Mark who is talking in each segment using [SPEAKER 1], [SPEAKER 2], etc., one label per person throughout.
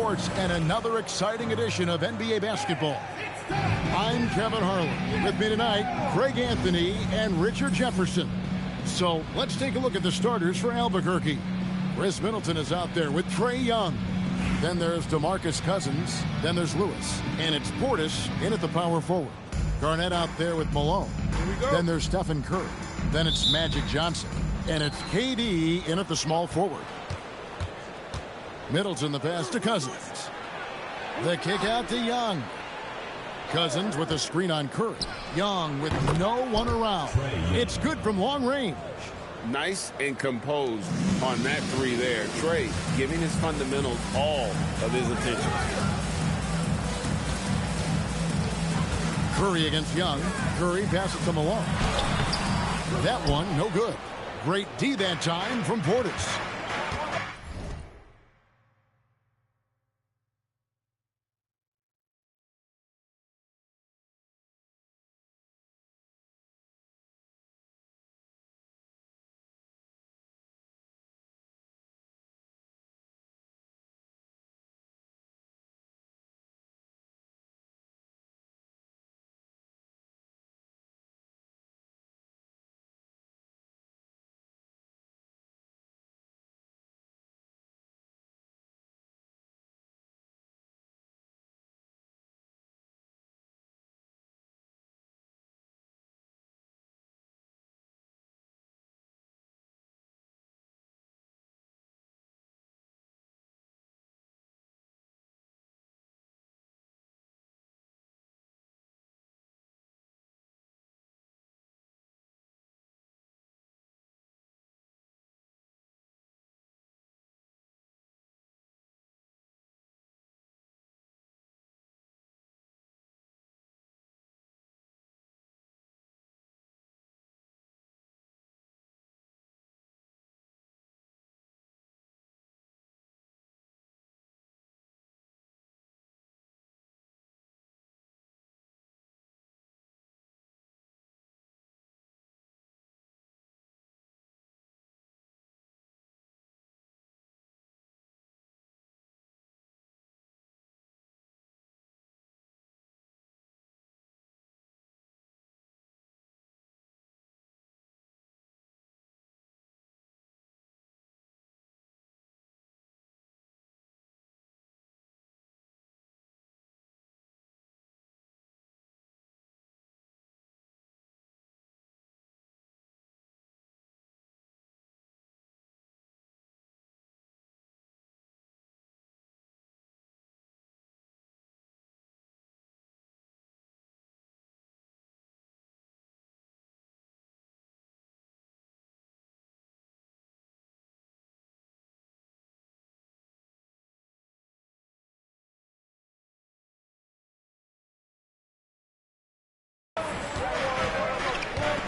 [SPEAKER 1] Sports and another exciting edition of NBA basketball. I'm Kevin Harlan. With me tonight, Craig Anthony and Richard Jefferson. So let's take a look at the starters for Albuquerque. Chris Middleton is out there with Trae Young. Then there's DeMarcus Cousins. Then there's Lewis. And it's Portis in at the power forward. Garnett out there with Malone. Then there's Stephen Curry. Then it's Magic Johnson. And it's KD in at the small forward. Middleton the pass to Cousins. The kick out to Young. Cousins with a screen on Curry. Young with no one around. It's good from long range.
[SPEAKER 2] Nice and composed on that three there. Trae giving his fundamentals all of his attention.
[SPEAKER 1] Curry against Young. Curry passes to Malone. That one, no good. Great D that time from Portis.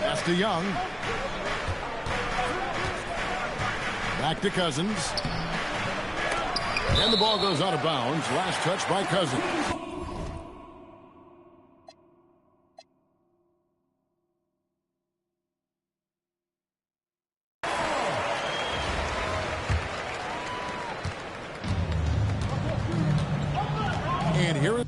[SPEAKER 1] Pass to Young. Back to Cousins. And the ball goes out of bounds. Last touch by Cousins. And here is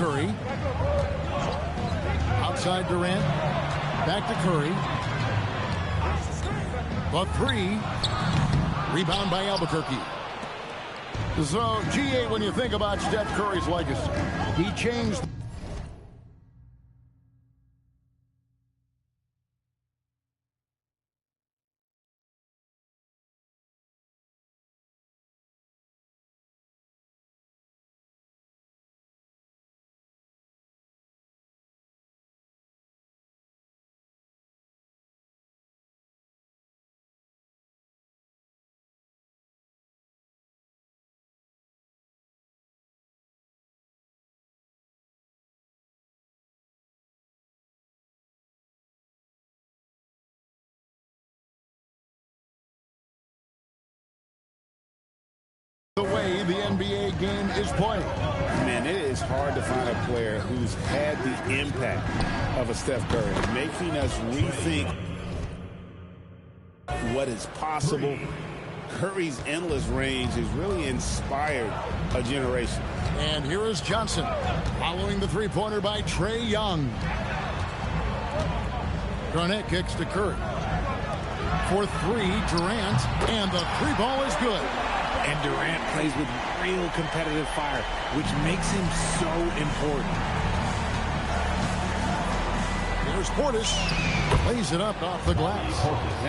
[SPEAKER 1] Curry. Outside Durant. Back to Curry. The three. Rebound by Albuquerque. So, GA, when you think about Steph Curry's legacy, he changed the way the NBA game is played.
[SPEAKER 2] Man, it is hard to find a player who's had the impact of a Steph Curry, making us rethink what is possible. Curry's endless range has really inspired a generation.
[SPEAKER 1] And here is Johnson following the three-pointer by Trae Young. Garnett kicks to Curry. For three, Durant, and the three ball is good.
[SPEAKER 3] And Durant plays with real competitive fire, which makes him so important.
[SPEAKER 1] There's Portis. Plays it up off the glass.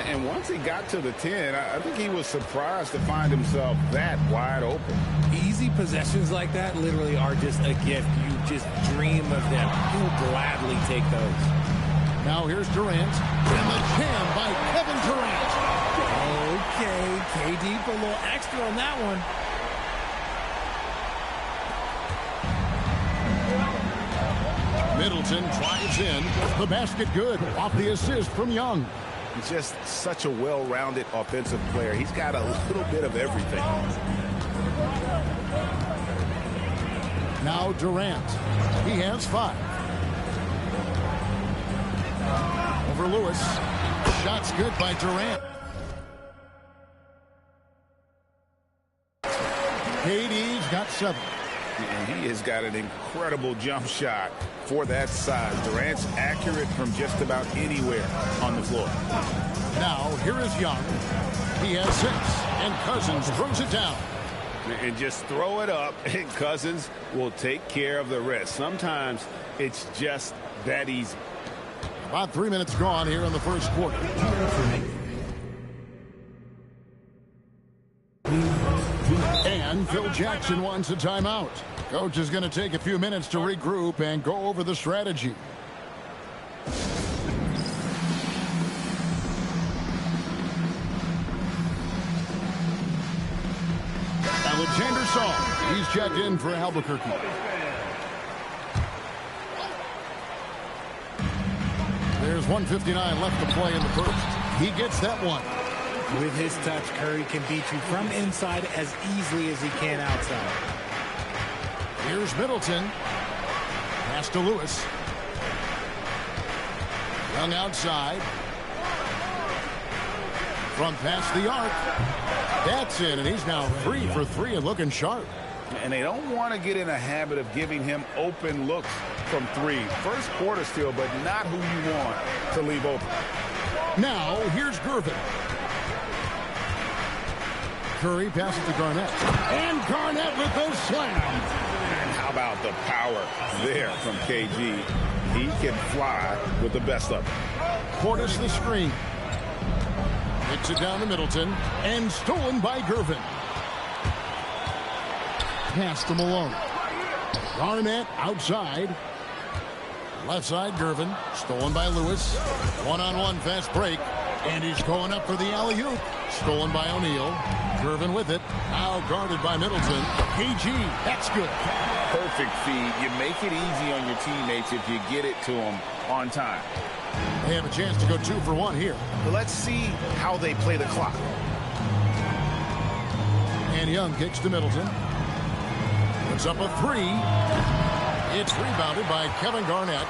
[SPEAKER 2] And once he got to the 10, I think he was surprised to find himself that wide open.
[SPEAKER 3] Easy possessions like that literally are just a gift. You just dream of them. He'll gladly take those.
[SPEAKER 1] Now here's Durant. And the jam by Kevin Durant.
[SPEAKER 3] Okay, KD for a little extra on that one.
[SPEAKER 1] Middleton drives in. The basket good. Off the assist from Young.
[SPEAKER 2] He's just such a well-rounded offensive player. He's got a little bit of everything.
[SPEAKER 1] Now Durant. He has 5. Over Lewis. Shots good by Durant. KD's got 7.
[SPEAKER 2] And he has got an incredible jump shot for that size. Durant's accurate from just about anywhere on the floor.
[SPEAKER 1] Now, here is Young. He has 6, and Cousins throws it down.
[SPEAKER 2] And just throw it up, and Cousins will take care of the rest. Sometimes it's just that easy.
[SPEAKER 1] About 3 minutes gone here in the first quarter. And Phil Jackson wants a timeout. Coach is going to take a few minutes to regroup and go over the strategy. Alexander Song. He's checked in for Albuquerque. There's 1:59 left to play in the first. He gets that one.
[SPEAKER 3] With his touch, Curry can beat you from inside as easily as he can outside.
[SPEAKER 1] Here's Middleton. Pass to Lewis. Young outside. From past the arc. That's in, and he's now 3 for 3 and looking sharp.
[SPEAKER 2] And they don't want to get in a habit of giving him open looks from 3. First quarter still, but not who you want to leave open.
[SPEAKER 1] Now, here's Gervin. Curry passes to Garnett. And Garnett with the slam.
[SPEAKER 2] And how about the power there from KG? He can fly with the best of them.
[SPEAKER 1] Portis the screen. Hits it down to Middleton. And stolen by Gervin. Pass to Malone. Garnett outside. Left side, Gervin. Stolen by Lewis. One-on-one fast break. And he's going up for the alley-oop. Stolen by O'Neal. Gervin with it. Now guarded by Middleton. KG, that's good.
[SPEAKER 2] Perfect feed. You make it easy on your teammates if you get it to them on time.
[SPEAKER 1] They have a chance to go 2 for 1 here.
[SPEAKER 2] But let's see how they play the clock.
[SPEAKER 1] And Young kicks to Middleton. Puts up a 3. It's rebounded by Kevin Garnett.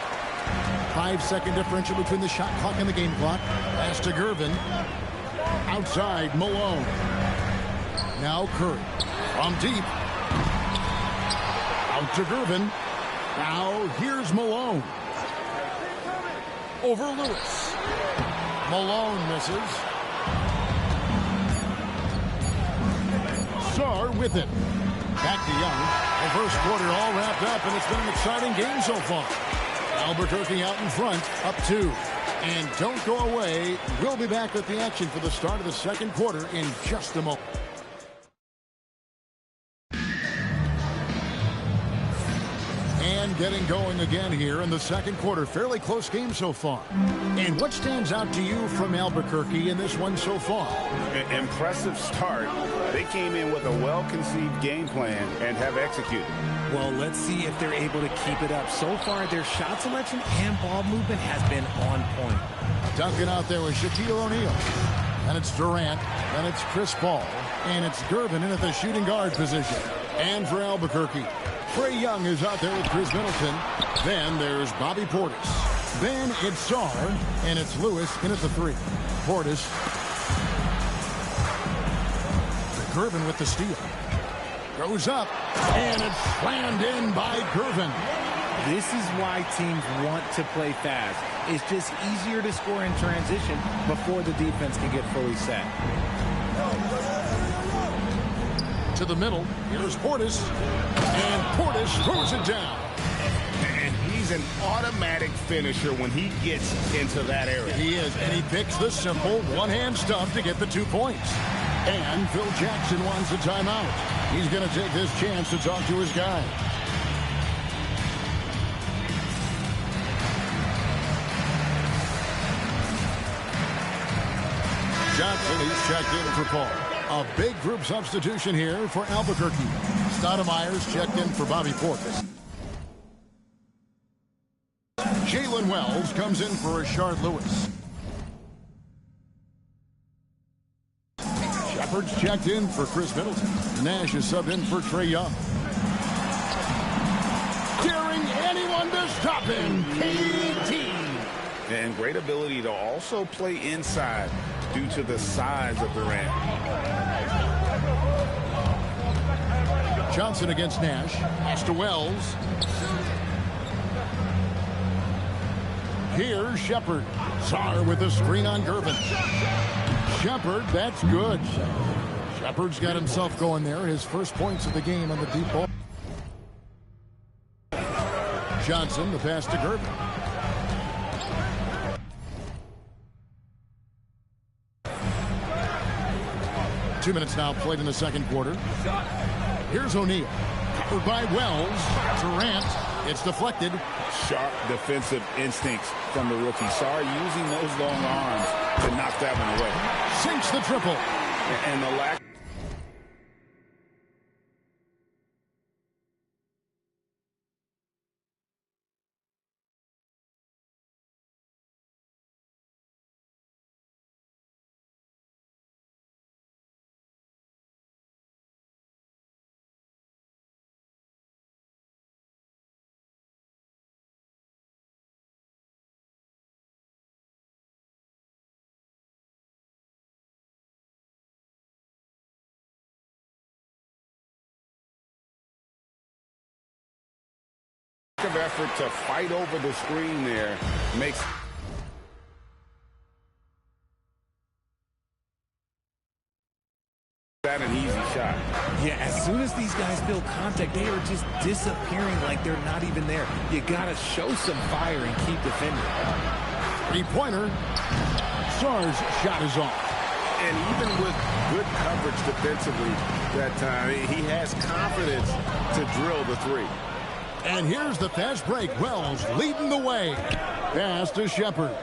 [SPEAKER 1] 5-second differential between the shot clock and the game clock. Pass to Gervin. Outside, Malone. Now Curry. From deep. Out to Gervin. Now here's Malone. Over Lewis. Malone misses. Sarr with it. Back to Young. The first quarter all wrapped up, and it's been an exciting game so far. Albuquerque out in front, up 2. And don't go away. We'll be back with the action for the start of the second quarter in just a moment. And getting going again here in the second quarter. Fairly close game so far. And what stands out to you from Albuquerque in this one so far?
[SPEAKER 2] Impressive start. They came in with a well-conceived game plan and have executed.
[SPEAKER 3] Well, let's see if they're able to keep it up. So far, their shot selection and ball movement has been on point.
[SPEAKER 1] Duncan out there with Shaquille O'Neal. And it's Durant. Then it's Chris Paul. And it's Gervin in at the shooting guard position. And for Albuquerque, Trae Young is out there with Chris Middleton. Then there's Bobby Portis. Then it's Sarr. And it's Lewis in at the 3. Portis. Gervin with the steal. Goes up, and it's slammed in by Gervin.
[SPEAKER 3] This is why teams want to play fast. It's just easier to score in transition before the defense can get fully set.
[SPEAKER 1] To the middle, here's Portis, and Portis throws it down.
[SPEAKER 2] And he's an automatic finisher when he gets into that area.
[SPEAKER 1] He is, and he picks the simple one-hand stuff to get the 2 points. And Phil Jackson wants a timeout. He's going to take this chance to talk to his guy. Johnson, he's checked in for Paul. A big group substitution here for Albuquerque. Stoudemire's checked in for Bobby Portis. Jalen Wells comes in for Rashard Lewis. Shepard's checked in for Chris Middleton. Nash is subbed in for Trae Young. Daring anyone to stop him, KD.
[SPEAKER 2] And great ability to also play inside due to the size of Durant.
[SPEAKER 1] Johnson against Nash. Pass to Wells. Here's Shepard. Sarr with the screen on Gervin. Shepard, that's good. Shepard's got himself going there. His first points of the game on the deep ball. Johnson, the pass to Gervin. Two minutes now played in the second quarter. Here's O'Neal. Covered by Wells. Durant. It's deflected.
[SPEAKER 2] Sharp defensive instincts from the rookie. Sarr using those long arms to knock that one away.
[SPEAKER 1] Sinks the triple.
[SPEAKER 2] And the lack. Of effort to fight over the screen there makes that an easy shot.
[SPEAKER 3] Yeah, as soon as these guys feel contact, they are just disappearing like they're not even there. You got to show some fire and keep defending.
[SPEAKER 1] Three-pointer. Sarr's shot is off.
[SPEAKER 2] And even with good coverage defensively that time, he has confidence to drill the three.
[SPEAKER 1] And here's the fast break. Wells leading the way. Pass to Shepard.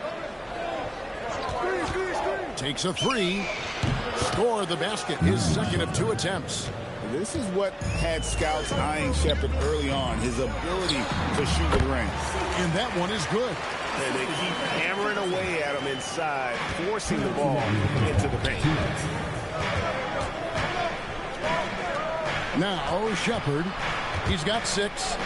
[SPEAKER 1] Takes a three. Score the basket. His second of 2 attempts.
[SPEAKER 2] This is what had scouts eyeing Shepard early on. His ability to shoot the ring.
[SPEAKER 1] And that one is good.
[SPEAKER 2] And they keep hammering away at him inside, forcing the ball into the paint.
[SPEAKER 1] Now Shepard. He's got 6.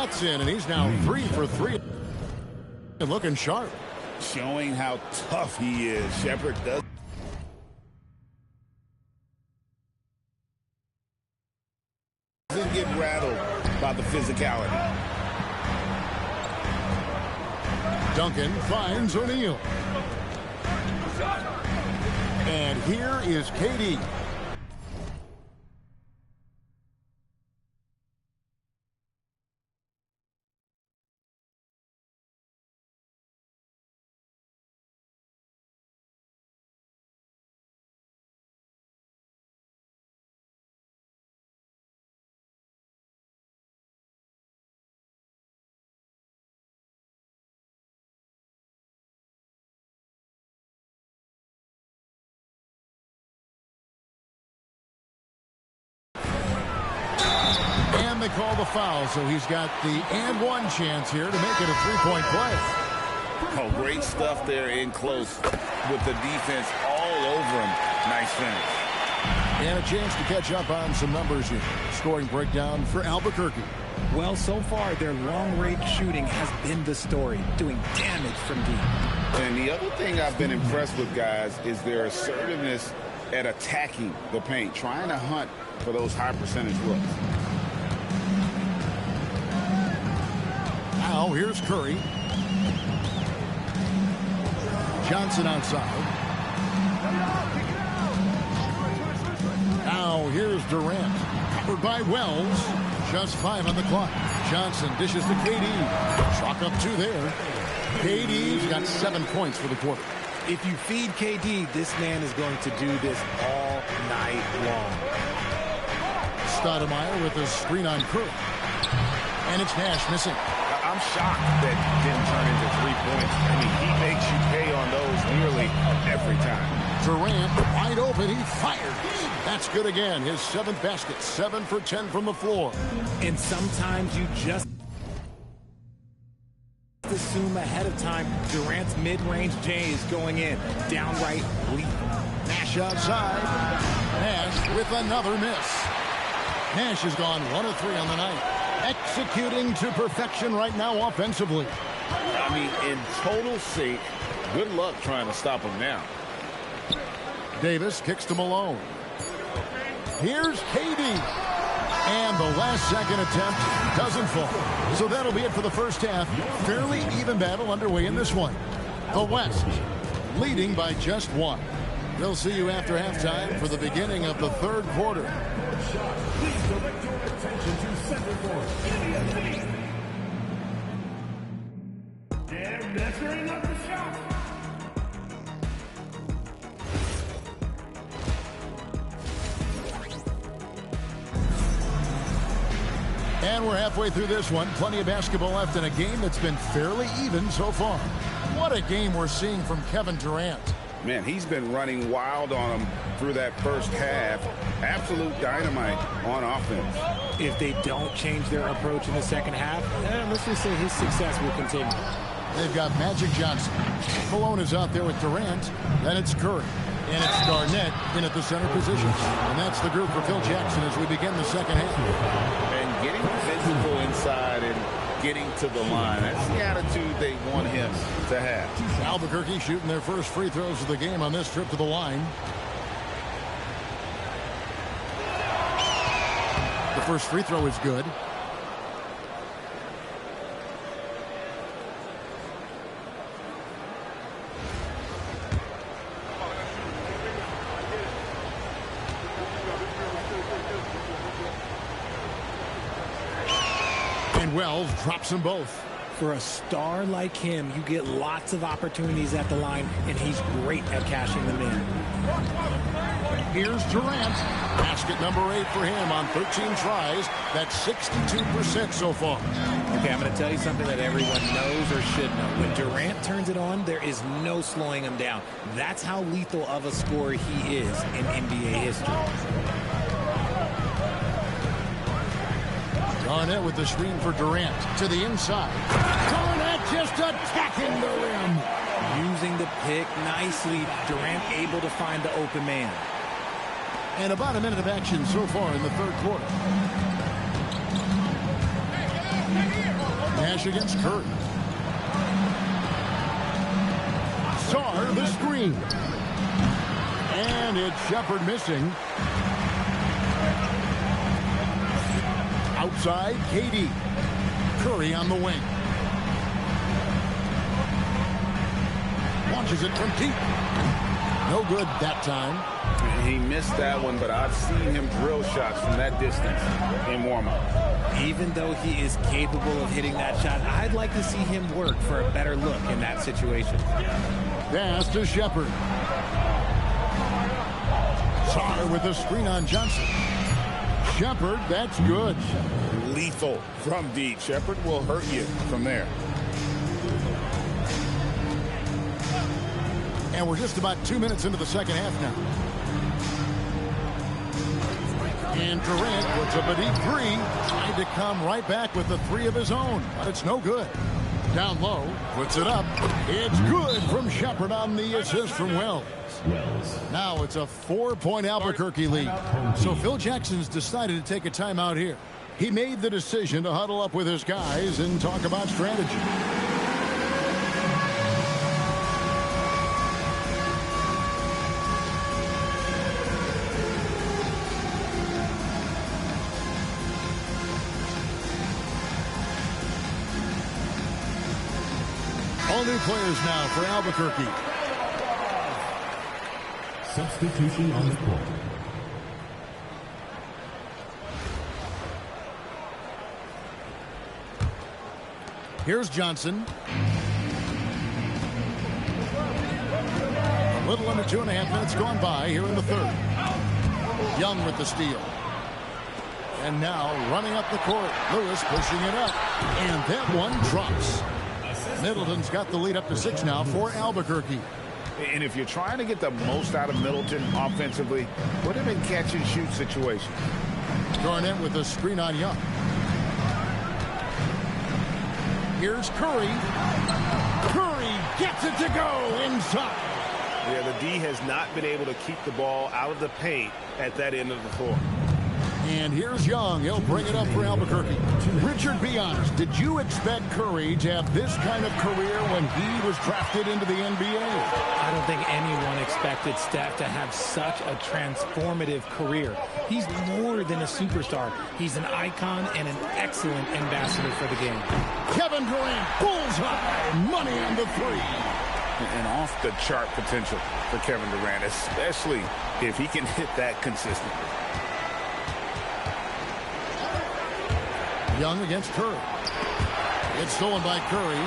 [SPEAKER 1] That's in, and he's now 3 for 3. And looking sharp.
[SPEAKER 2] Showing how tough he is. Shepard doesn't get rattled by the physicality.
[SPEAKER 1] Duncan finds O'Neal. And here is KD. And they call the foul, so he's got the and one chance here to make it a three-point play.
[SPEAKER 2] Oh, great stuff there in close with the defense all over him. Nice finish.
[SPEAKER 1] And a chance to catch up on some numbers here. Scoring breakdown for Albuquerque.
[SPEAKER 3] Well, so far, their long-range shooting has been the story, doing damage from deep.
[SPEAKER 2] And the other thing I've been impressed with, guys, is their assertiveness at attacking the paint, trying to hunt for those high percentage looks.
[SPEAKER 1] Now here's Curry. Johnson outside. Now here's Durant. Covered by Wells. Just 5 on the clock. Johnson dishes to KD. Chalk up 2 there. KD's got 7 points for the quarter.
[SPEAKER 3] If you feed KD, this man is going to do this all night long.
[SPEAKER 1] Stoudemire with a screen on Curry. And it's Nash missing.
[SPEAKER 2] I'm shocked that didn't turn into 3 points. I mean, he makes you pay on those nearly every time.
[SPEAKER 1] Durant wide open. He fires. That's good again. His 7th basket. 7 for 10 from the floor.
[SPEAKER 3] And sometimes you just assume ahead of time Durant's mid-range J is going in. Downright lethal.
[SPEAKER 1] Nash outside. Nash with another miss. Nash has gone 1 of 3 on the night. Executing to perfection right now offensively.
[SPEAKER 2] I mean, in total sync. Good luck trying to stop him now.
[SPEAKER 1] Davis kicks to Malone. Here's KD. And the last second attempt doesn't fall. So that'll be it for the first half. Fairly even battle underway in this one. The West leading by just 1. We'll see you after halftime for the beginning of the third quarter.
[SPEAKER 4] Please direct your attention to center court. They're measuring up the shot.
[SPEAKER 1] And we're halfway through this one. Plenty of basketball left in a game that's been fairly even so far. What a game we're seeing from Kevin Durant.
[SPEAKER 2] Man, he's been running wild on him through that first half. Absolute dynamite on offense.
[SPEAKER 3] If they don't change their approach in the second half, let's just say his success will continue.
[SPEAKER 1] They've got Magic Johnson. Malone is out there with Durant. Then it's Curry. And it's Garnett in at the center position. And that's the group for Phil Jackson as we begin the second half.
[SPEAKER 2] And getting physical inside and getting to the line. That's the attitude they want him to have.
[SPEAKER 1] Albuquerque shooting their first free throws of the game on this trip to the line. The first free throw is good. And Wells drops them both.
[SPEAKER 3] For a star like him, you get lots of opportunities at the line, and he's great at cashing them in.
[SPEAKER 1] Here's Durant. Basket number 8 for him on 13 tries. That's 62% so far.
[SPEAKER 3] Okay, I'm going to tell you something that everyone knows or should know. When Durant turns it on, there is no slowing him down. That's how lethal of a scorer he is in NBA history.
[SPEAKER 1] Garnett with the screen for Durant to the inside. Garnett just attacking the rim.
[SPEAKER 3] Using the pick nicely. Durant able to find the open man.
[SPEAKER 1] And about a minute of action so far in the third quarter. flash against Curry. Sarr the screen. And it's Shepard missing. Outside, KD. Curry on the wing. Launches it from deep. No good that time.
[SPEAKER 2] He missed that one, but I've seen him drill shots from that distance in warm-up.
[SPEAKER 3] Even though he is capable of hitting that shot, I'd like to see him work for a better look in that situation.
[SPEAKER 1] Pass to Shepard. Sarr with the screen on Johnson. Shepard, that's good.
[SPEAKER 2] Lethal from deep. Shepard will hurt you from there.
[SPEAKER 1] And we're just about 2 minutes into the second half now. And Durant puts up a deep three. Trying to come right back with the three of his own. But it's no good. Down low. Puts it up. It's good from Shepard on the assist from Wells. Now it's a 4-point Albuquerque lead. So Phil Jackson's decided to take a timeout here. He made the decision to huddle up with his guys and talk about strategy. All new players now for Albuquerque.
[SPEAKER 4] Substitution on the court.
[SPEAKER 1] Here's Johnson. A little under 2.5 minutes gone by here in the third. Young with the steal. And now running up the court. Lewis pushing it up. And that one drops. Middleton's got the lead up to 6 now for Albuquerque.
[SPEAKER 2] And if you're trying to get the most out of Middleton offensively, put him in catch-and-shoot situations.
[SPEAKER 1] Garnett with the screen on Young. Here's Curry. Curry gets it to go inside.
[SPEAKER 5] Yeah, the D has not been able to keep the ball out of the paint at that end of the floor.
[SPEAKER 1] And here's Young. He'll bring it up for Albuquerque. Richard, be honest. Did you expect Curry to have this kind of career when he was drafted into the NBA?
[SPEAKER 3] I don't think anyone expected Steph to have such a transformative career. He's more than a superstar. He's an icon and an excellent ambassador for the game.
[SPEAKER 1] Kevin Durant, bullseye, money on the three.
[SPEAKER 2] And off-the-chart potential for Kevin Durant, especially if he can hit that consistently.
[SPEAKER 1] Young against Curry. It's stolen by Curry.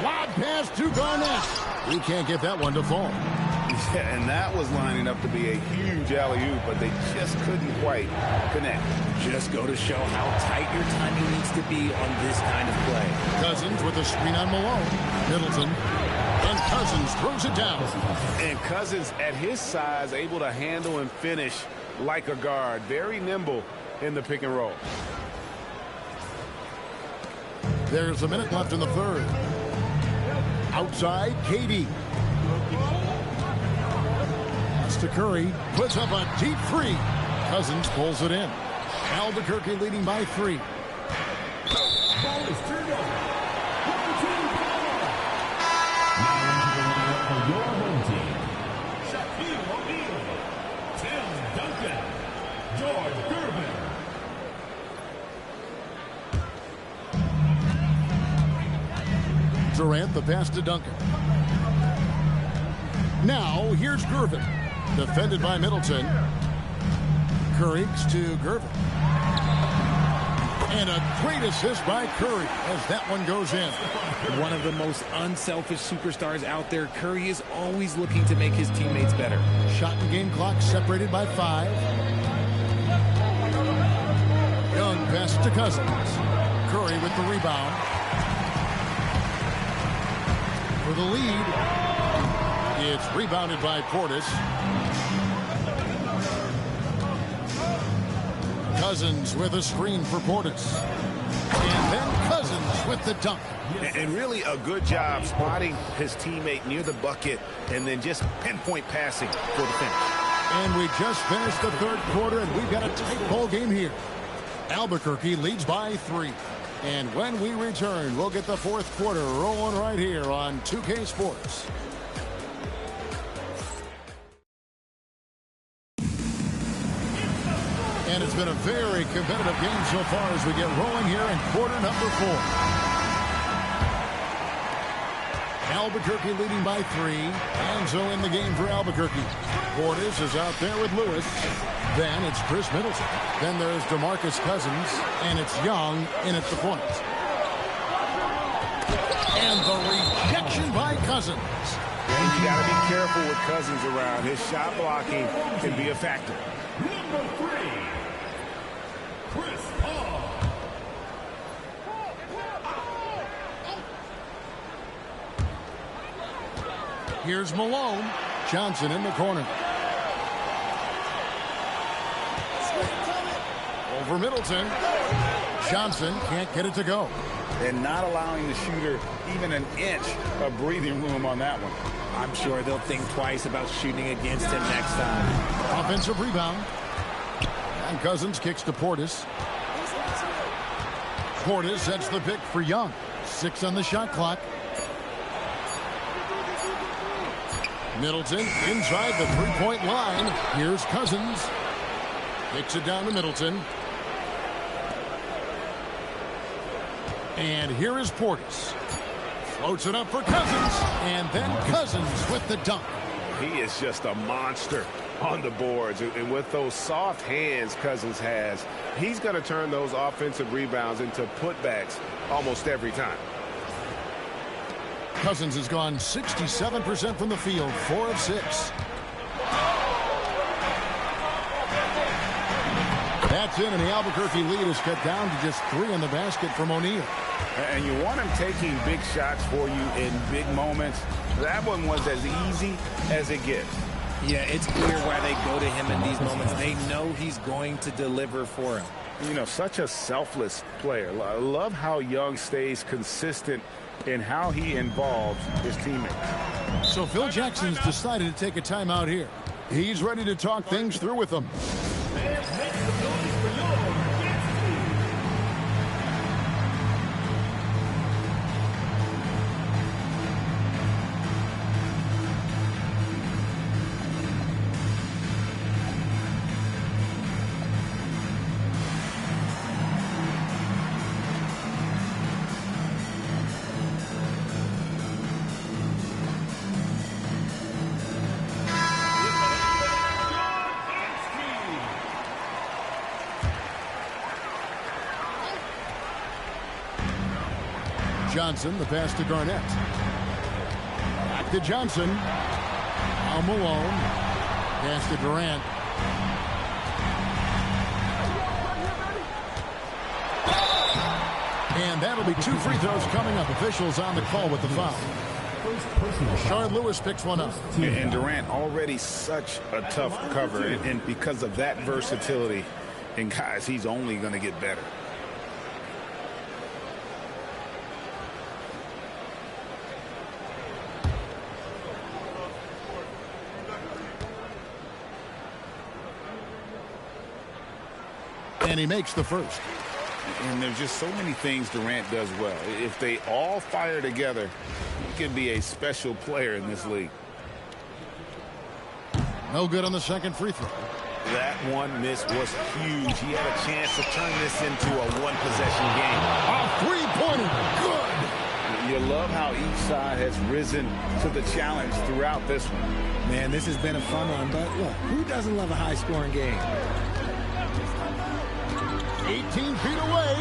[SPEAKER 1] Wide pass to Garnett. He can't get that one to fall.
[SPEAKER 2] Yeah, and that was lining up to be a huge alley-oop, but they just couldn't quite connect.
[SPEAKER 3] Just go to show how tight your timing needs to be on this kind of play.
[SPEAKER 1] Cousins with a screen on Malone. Middleton. And Cousins throws it down.
[SPEAKER 5] And Cousins, at his size, able to handle and finish like a guard. Very nimble in the pick and roll.
[SPEAKER 1] There's a minute left in the third. Outside, KD. It's to Curry. Puts up a deep three. Cousins pulls it in. Albuquerque leading by 3.
[SPEAKER 4] Ball is turned over. Home team power. Now into the line for your home team. Shaquille O'Neal. Tim Duncan. George Gervin.
[SPEAKER 1] Durant, the pass to Duncan. Now, here's Gervin. Defended by Middleton. Curry to Gervin. And a great assist by Curry as that one goes in.
[SPEAKER 3] One of the most unselfish superstars out there. Curry is always looking to make his teammates better.
[SPEAKER 1] Shot and game clock separated by 5. Young pass to Cousins. Curry with the rebound. For the lead. It's rebounded by Portis. Cousins with a screen for Portis. And then Cousins with the dunk.
[SPEAKER 5] And really a good job spotting his teammate near the bucket and then just pinpoint passing for the finish.
[SPEAKER 1] And we just finished the third quarter, and we've got a tight ball game here. Albuquerque leads by 3. And when we return, we'll get the fourth quarter rolling right here on 2K Sports. And it's been a very competitive game so far as we get rolling here in quarter number 4. Albuquerque leading by 3. Enzo in the game for Albuquerque. Portis is out there with Lewis. Then it's Chris Middleton. Then there's DeMarcus Cousins. And it's Young in at the point. And the rejection by Cousins.
[SPEAKER 5] And you got to be careful with Cousins around. His shot blocking can be a factor.
[SPEAKER 4] Number 3, Chris Paul.
[SPEAKER 1] Here's Malone. Johnson in the corner. Over Middleton. Johnson can't get it to go.
[SPEAKER 2] And not allowing the shooter even an inch of breathing room on that one.
[SPEAKER 3] I'm sure they'll think twice about shooting against him next time.
[SPEAKER 1] Offensive rebound. And Cousins kicks to Portis. Portis sets the pick for Young. 6 on the shot clock. Middleton inside the three-point line. Here's Cousins. Kicks it down to Middleton. And here is Portis. Floats it up for Cousins. And then Cousins with the dunk.
[SPEAKER 5] He is just a monster on the boards. And with those soft hands Cousins has, he's going to turn those offensive rebounds into putbacks almost every time.
[SPEAKER 1] Cousins has gone 67% from the field, 4 of 6. That's in, and the Albuquerque lead is cut down to just 3 in the basket from O'Neal.
[SPEAKER 2] And you want him taking big shots for you in big moments. That one was as easy as it gets.
[SPEAKER 3] Yeah, it's clear why they go to him in these moments. They know he's going to deliver for him.
[SPEAKER 5] You know, such a selfless player. I love how Young stays consistent in how he involves his teammates.
[SPEAKER 1] So Phil Jackson's decided to take a timeout here. He's ready to talk things through with them.
[SPEAKER 4] Fans, make some noise for your dance team.
[SPEAKER 1] Johnson, the pass to Garnett. Back to Johnson. Now Malone. Pass to Durant. And that'll be 2 free throws coming up. Officials on the call with the foul. Shard Lewis picks one up.
[SPEAKER 2] And Durant already such a tough cover. And because of that versatility, and guys, he's only going to get better.
[SPEAKER 1] And he makes the first.
[SPEAKER 2] And there's just so many things Durant does well. If they all fire together, he can be a special player in this league.
[SPEAKER 1] No good on the second free throw.
[SPEAKER 5] That one miss was huge. He had a chance to turn this into a one-possession game.
[SPEAKER 1] A three-pointer. Good.
[SPEAKER 2] You love how each side has risen to the challenge throughout this one.
[SPEAKER 3] Man, this has been a fun one, but look, who doesn't love a high-scoring game?
[SPEAKER 1] 18 feet away.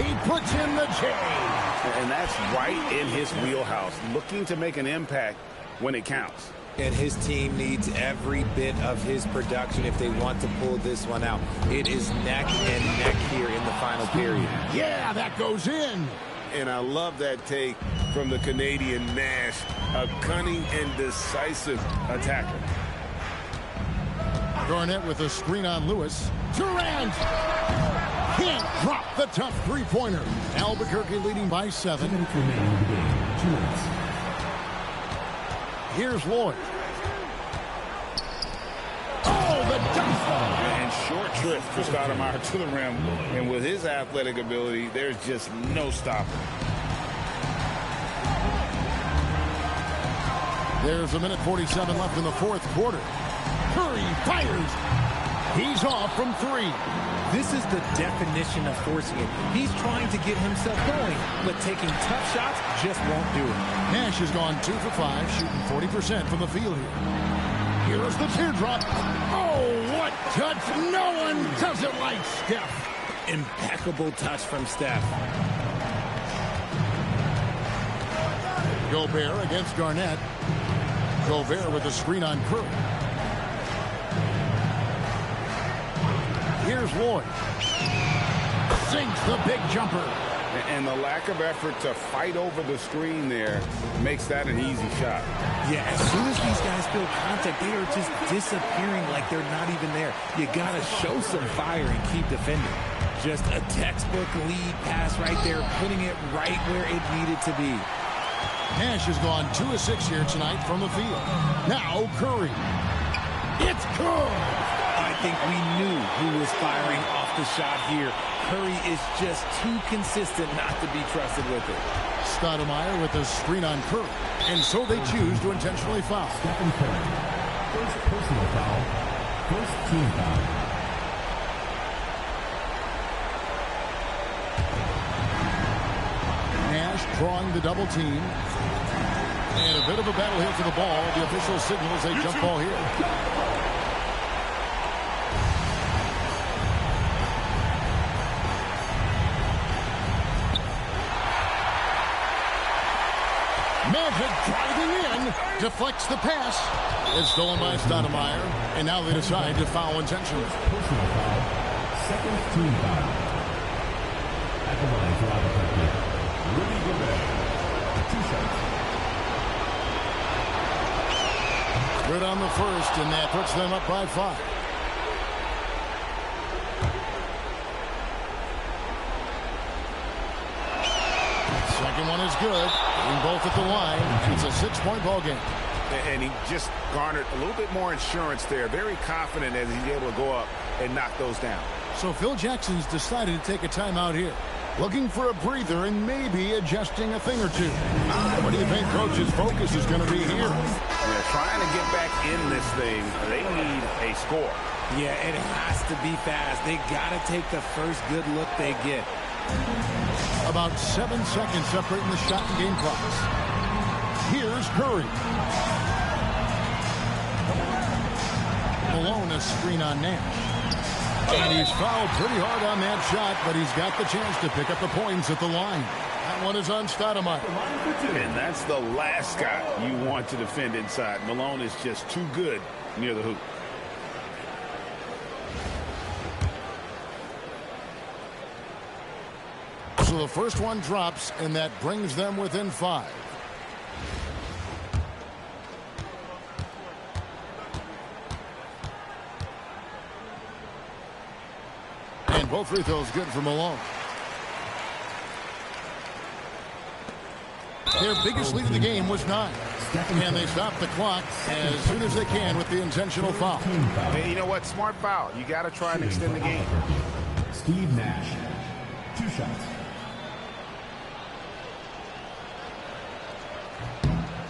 [SPEAKER 1] He puts in the chain.
[SPEAKER 5] And that's right in his wheelhouse, looking to make an impact when it counts.
[SPEAKER 3] And his team needs every bit of his production if they want to pull this one out. It is neck and neck here in the final period.
[SPEAKER 1] Yeah, that goes in.
[SPEAKER 5] And I love that take from the Canadian Nash, a cunning and decisive attacker.
[SPEAKER 1] Garnett with a screen on Lewis. Durant can't drop the tough three-pointer. Albuquerque leading by 7. Here's Lloyd. Oh, the dunk.
[SPEAKER 2] And short trip for Stoudemire to the rim, and with his athletic ability, there's just no stopping.
[SPEAKER 1] There's a minute 47 left in the fourth quarter. Curry fires. He's off from three.
[SPEAKER 3] This is the definition of forcing it. He's trying to get himself going, but taking tough shots just won't do it.
[SPEAKER 1] Nash has gone 2 for 5, shooting 40% from the field here. Here is the teardrop. Oh, what touch. No one does it like Steph.
[SPEAKER 3] Impeccable touch from Steph.
[SPEAKER 1] Gobert against Garnett. Gobert with a screen on Curry. Here's Lloyd. Sinks the big jumper.
[SPEAKER 2] And the lack of effort to fight over the screen there makes that an easy shot.
[SPEAKER 3] Yeah, as soon as these guys feel contact, they are just disappearing like they're not even there. You got to show some fire and keep defending. Just a textbook lead pass right there, putting it right where it needed to be.
[SPEAKER 1] Nash has gone 2 of 6 here tonight from the field. Now Curry. It's good.
[SPEAKER 3] I think we knew who was firing off the shot here. Curry is just too consistent not to be trusted with it.
[SPEAKER 1] Stoudemire with a screen on Curry. And so they choose to intentionally foul.
[SPEAKER 4] Stephen Curry. First personal foul. First team foul.
[SPEAKER 1] Nash drawing the double team. And a bit of a battle here for the ball. The official signals a jump ball here. Magic driving in. Deflects the pass. It's stolen by Stoudemire. And now they decide to foul intentionally.
[SPEAKER 4] Personal foul. Second team foul. At the line for Albuquerque. Rudy Gobert. 2 shots.
[SPEAKER 1] Good on the first, and that puts them up by 5. Second one is good. And both at the line. It's a 6-point ball game.
[SPEAKER 5] And he just garnered a little bit more insurance there. Very confident as he's able to go up and knock those down.
[SPEAKER 1] So Phil Jackson's decided to take a timeout here. Looking for a breather and maybe adjusting a thing or two. What do you think Coach's focus is going to be here?
[SPEAKER 5] They're trying to get back in this thing. They need a score.
[SPEAKER 3] Yeah, it has to be fast. They got to take the first good look they get.
[SPEAKER 1] About 7 seconds separating the shot and game clocks. Here's Curry. Malone a screen on Nash. And he's fouled pretty hard on that shot, but he's got the chance to pick up the points at the line. That one is on Stoudemire.
[SPEAKER 2] And that's the last guy you want to defend inside. Malone is just too good near the hoop.
[SPEAKER 1] So the first one drops, and that brings them within 5. And both free throws good for Malone. Their biggest lead of the game was 9. And they stop the clock as soon as they can with the intentional foul.
[SPEAKER 5] Hey, you know what? Smart foul. You got to try and extend the game.
[SPEAKER 4] Steve Nash. 2 shots.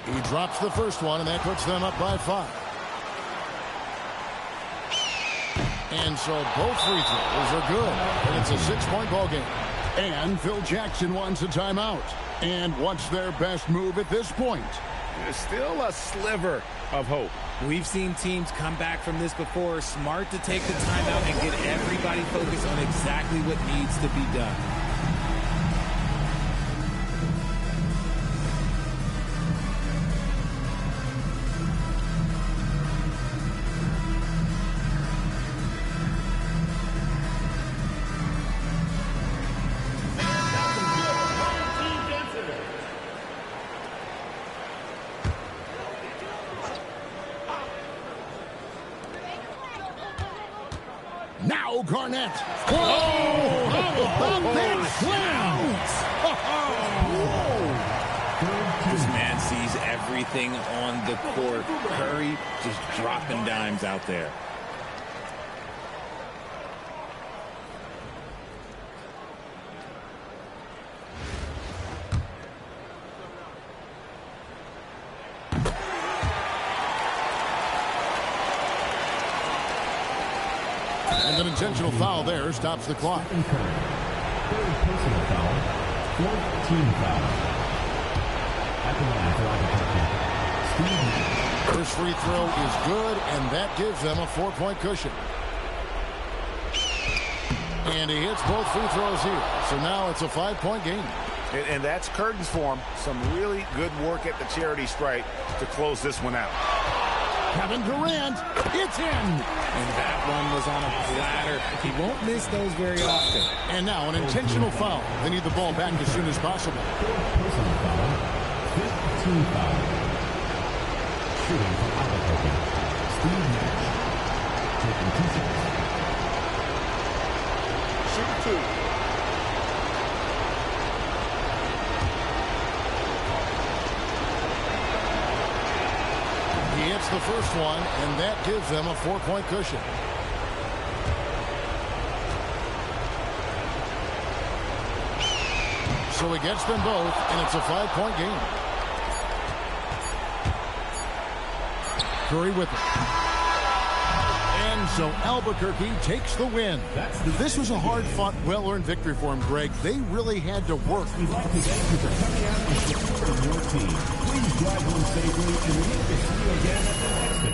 [SPEAKER 1] He drops the first one, and that puts them up by 5. And so both free throws are good. And it's a 6-point ball game. And Phil Jackson wants a timeout. And what's their best move at this point?
[SPEAKER 5] There's still a sliver of hope.
[SPEAKER 3] We've seen teams come back from this before. Smart to take the timeout and get everybody focused on exactly what needs to be done.
[SPEAKER 1] Now Garnett. Oh, how about that slam?
[SPEAKER 3] This man sees everything on the court. Curry just dropping dimes out there.
[SPEAKER 1] And an intentional foul there stops the clock.
[SPEAKER 4] Third personal foul. Fourth team foul. At the line for Albuquerque, Steve Nash.
[SPEAKER 1] First free throw is good, and that gives them a 4-point cushion. And he hits both free throws here. So now it's a 5-point game.
[SPEAKER 2] And that's curtains for him. Some really good work at the charity stripe to close this one out.
[SPEAKER 1] Kevin Durant, it's in.
[SPEAKER 3] And that one was on a platter. He won't miss those very often.
[SPEAKER 1] And now an intentional foul. They need the ball back as soon as possible.
[SPEAKER 4] Personal foul. Fifth team foul. Shooting for Albuquerque, Steve Nash. Taking 2 shots.
[SPEAKER 2] Shoot 2.
[SPEAKER 1] He hits the first one, and that gives them a 4-point cushion. So he gets them both, and it's a 5-point game. Curry with it. And so Albuquerque takes the win. This was a hard-fought, well-earned victory for him, Greg. They really had to work.
[SPEAKER 4] We'd like to thank you for coming out and supporting your team. Please drive home safely, and we hope to see you again at the next event.